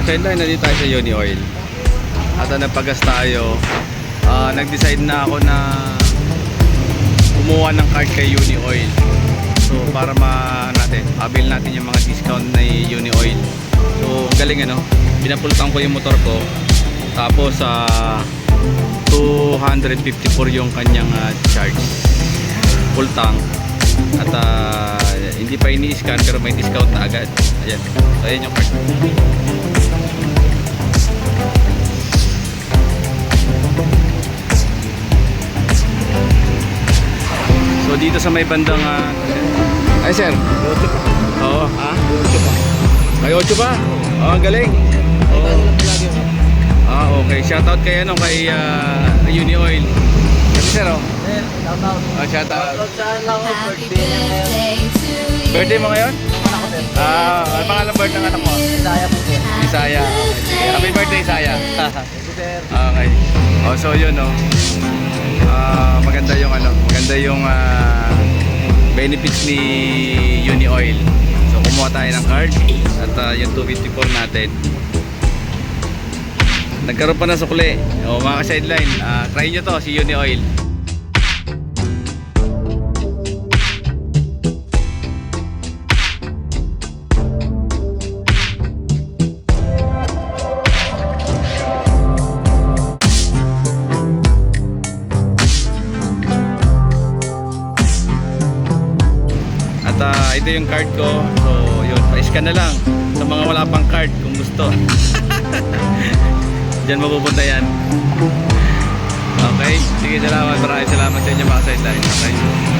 Sideline, nandito tayo sa Uni Oil. At nagpagas tayo. Nag-decide na ako na kumuha ng card kay Uni Oil. So para avail natin yung mga discount na Uni Oil. So galing ano, pinapulutan ko yung motor ko. Tapos 254 yung kanyang charge. Full tank. At hindi pa ini-scan pero may discount na agad. Ayan. So ayan yung card. So dito sa may bandang ay sir. Oo. Ha? May 8 pa? Oo, ang galing. Oo. Okay. Shoutout kay kay Uni Oil. Kasi sir, oh. Shoutout. Birthday mo ngayon? Ano pangalan birthday ng anak mo? Isaya po sir. Isaya. Okay. Happy birthday, Isaya. Okay. Oh, so yun, oh. Maganda yung benefits ni Uni Oil. So kumuha tayo ng card at yung 254 natin. Nagkaroon pa ng sukli. O mga sideline, try nyo to si Uni Oil. Ito yung card ko. So yun, pa-scan na lang sa mga wala pang card kung gusto. Diyan mapupunta yan. Okay, sige, salamat. Maraming salamat sa inyo mga sideline. Okay.